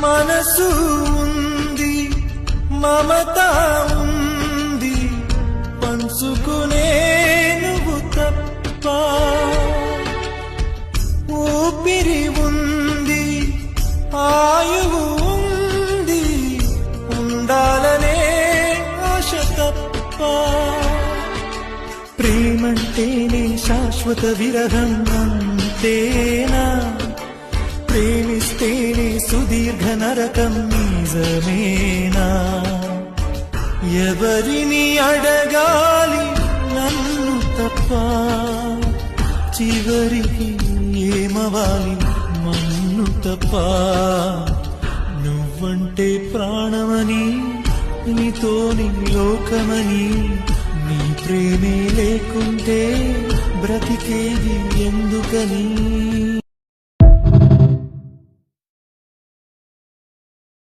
మనసు ఉంది, మమత ఉంది, పంచుకునే నువ్వు తప్ప. ఊపిరి ఉంది, ఆయువు ఉంది, ఉండాలనే ఆశ తప్ప. ప్రేమంటేనే శాశ్వత విరహం అంతేనా? ప్రేమిస్తేనే సుదీర్ఘ నరకం నిజమేనా? ఎవరిని అడగాలి నన్ను తప్ప? చివరికి ఏమవాలి మన్ను తప్ప? నువ్వంటే ప్రాణమని, నీతోని లోకమని, నీ ప్రేమే లేకుంటే బ్రతికేది ఎందుకని?